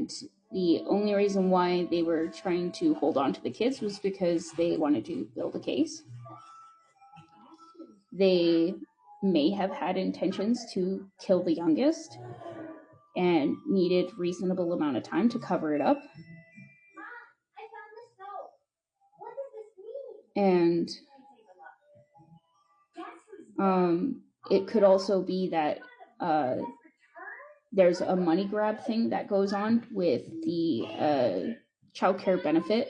And the only reason why they were trying to hold on to the kids was because they wanted to build a case. They may have had intentions to kill the youngest and needed reasonable amount of time to cover it up. And it could also be that there's a money grab thing that goes on with the child care benefit,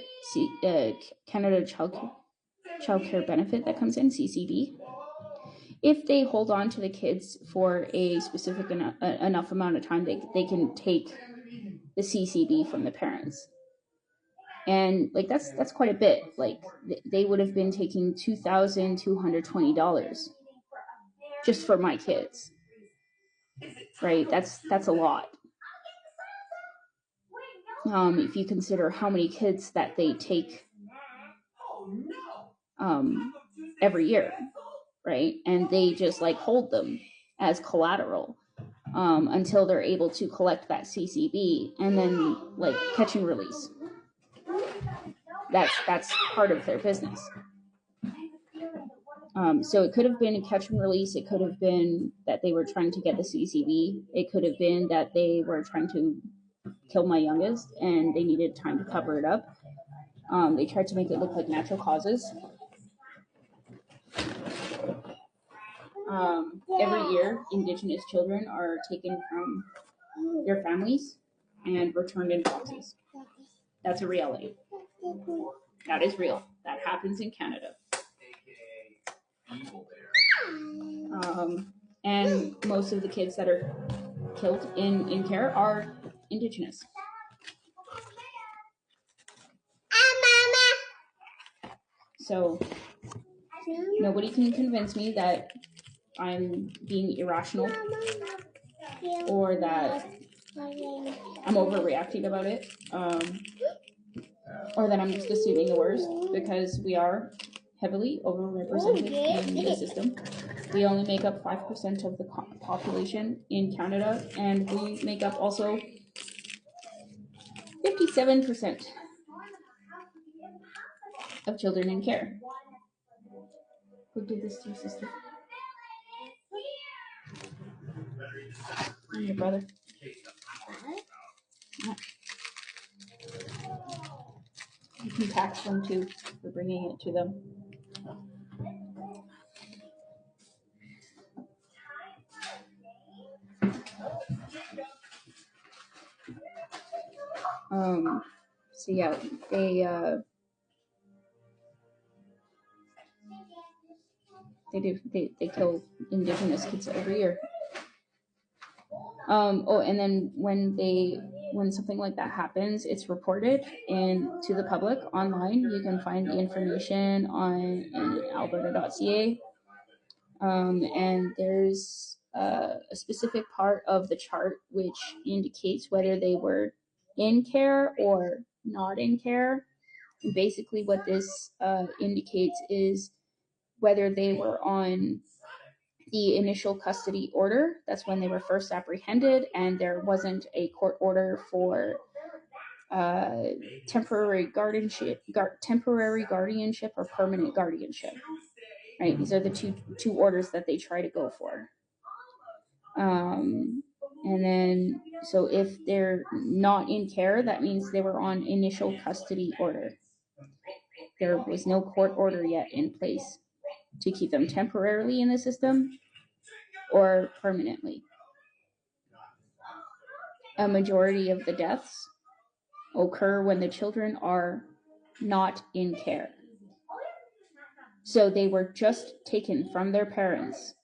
Canada Child Care Benefit that comes in, CCB. If they hold on to the kids for a specific enough amount of time, they can take the CCB from the parents. And like that's quite a bit. Like they would have been taking $2,220 just for my kids, right? That's a lot. If you consider how many kids that they take every year, right? And they just like hold them as collateral until they're able to collect that CCB and then like catch and release. That's part of their business. So it could have been a catch and release. It could have been that they were trying to get the CCB. It could have been that they were trying to kill my youngest and they needed time to cover it up. They tried to make it look like natural causes. Every year, Indigenous children are taken from their families and returned in boxes. That's a reality. That is real. That happens in Canada. And most of the kids that are killed in care are Indigenous. So nobody can convince me that I'm being irrational or that I'm overreacting about it, or that I'm just assuming the worst, because we are heavily overrepresented in the system. We only make up 5% of the population in Canada, and we make up also 57% of children in care. Who did this to your sister? And your brother. You can tax them too for bringing it to them. So yeah, they kill Indigenous kids every year. And then when something like that happens, it's reported and to the public online. You can find the information on alberta.ca. And there's a specific part of the chart which indicates whether they were in care or not in care. And basically what this indicates is whether they were on the initial custody order. That's when they were first apprehended and there wasn't a court order for temporary guardianship or permanent guardianship. Right, these are the two orders that they try to go for. And then, so if they're not in care, that means they were on initial custody order. There was no court order yet in place to keep them temporarily in the system or permanently. A majority of the deaths occur when the children are not in care. So they were just taken from their parents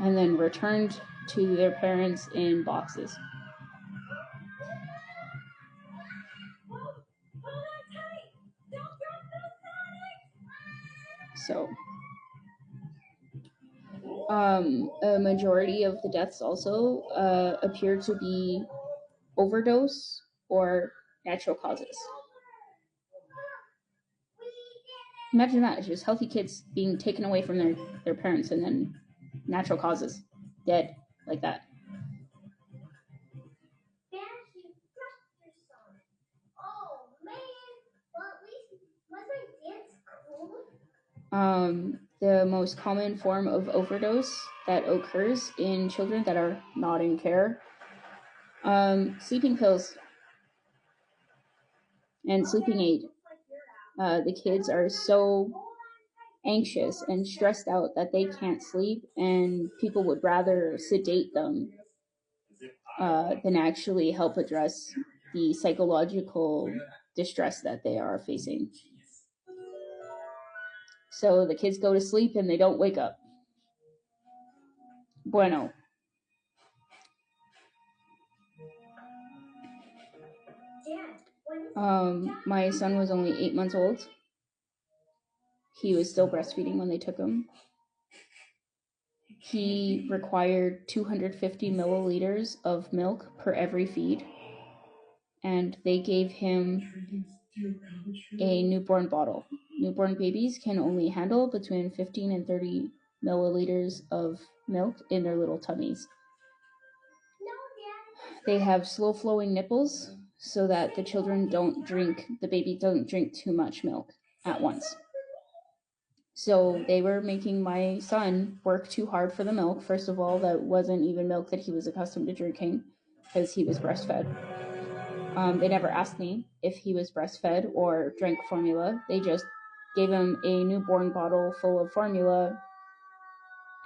and then returned to their parents in boxes. So, a majority of the deaths also appear to be overdose or natural causes. Imagine that, it's just healthy kids being taken away from their parents and then natural causes, dead like that. The most common form of overdose that occurs in children that are not in care, sleeping pills and sleeping aid. The kids are so anxious and stressed out that they can't sleep, and people would rather sedate them than actually help address the psychological distress that they are facing. So the kids go to sleep and they don't wake up. Bueno. My son was only 8 months old. He was still breastfeeding when they took him. He required 250 milliliters of milk per every feed, and they gave him a newborn bottle. Newborn babies can only handle between 15 and 30 milliliters of milk in their little tummies. They have slow flowing nipples so that the baby doesn't drink too much milk at once. So they were making my son work too hard for the milk. First of all, that wasn't even milk that he was accustomed to drinking because he was breastfed. They never asked me if he was breastfed or drank formula. They just gave him a newborn bottle full of formula,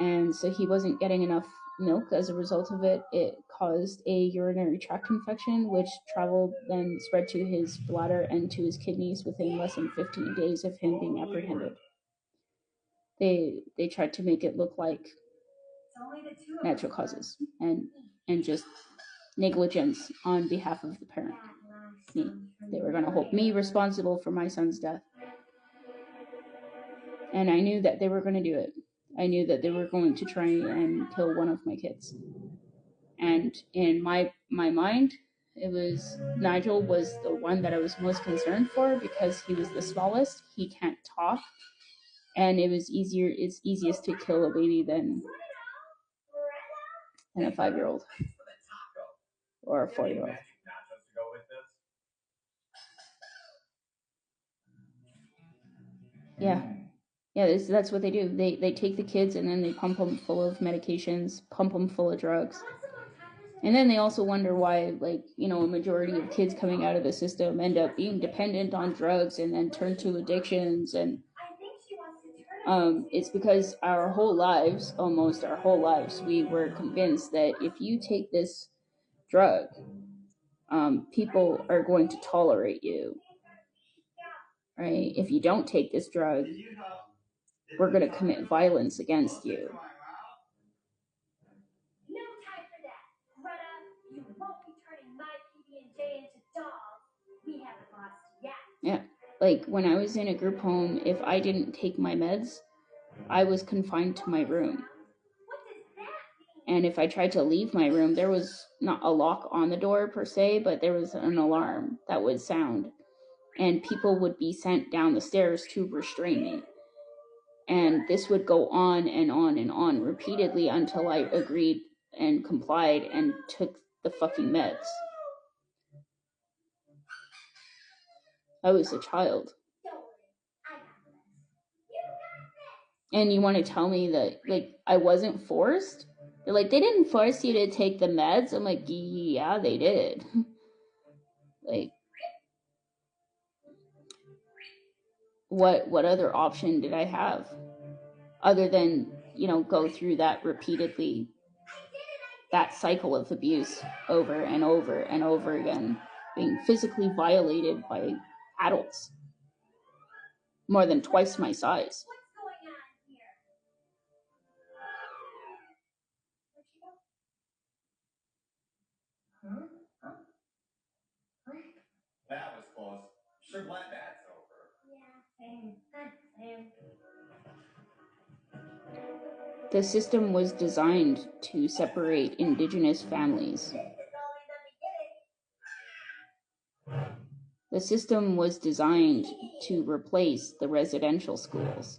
and so he wasn't getting enough milk. As a result of it, it caused a urinary tract infection, which then spread to his bladder and to his kidneys within less than 15 days of him being apprehended. They tried to make it look like natural causes and just negligence on behalf of the parent, me. They were going to hold me responsible for my son's death. And I knew that they were going to do it. I knew that they were going to try and kill one of my kids. And in my mind, Nigel was the one that I was most concerned for because he was the smallest. He can't talk. And it's easiest to kill a baby than a 5-year-old or a 4-year-old. Yeah, that's what they do. They take the kids and then they pump them full of medications, pump them full of drugs. And then they also wonder why, a majority of kids coming out of the system end up being dependent on drugs and then turn to addictions. And it's because almost our whole lives, we were convinced that if you take this drug, people are going to tolerate you. Right? If you don't take this drug, we're going to commit violence against you. No time for that. Greta, you won't be turning my PB&J into dolls. We haven't lost yet. Yeah. Like when I was in a group home, if I didn't take my meds, I was confined to my room. What does that mean? And if I tried to leave my room, there was not a lock on the door per se, but there was an alarm that would sound. And people would be sent down the stairs to restrain me. And this would go on and on and on repeatedly until I agreed and complied and took the fucking meds. I was a child. And you want to tell me that, I wasn't forced? They're like, they didn't force you to take the meds? I'm like, yeah, they did. What other option did I have? Other than, go through that repeatedly, that cycle of abuse over and over and over again, being physically violated by adults more than twice my size. That was close. Sure glad that's over. Yeah, same. The system was designed to separate Indigenous families. The system was designed to replace the residential schools.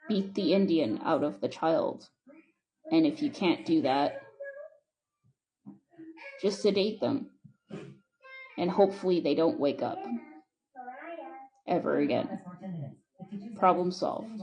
beat the Indian out of the child. And if you can't do that, just sedate them. And hopefully they don't wake up ever again. Problem solved.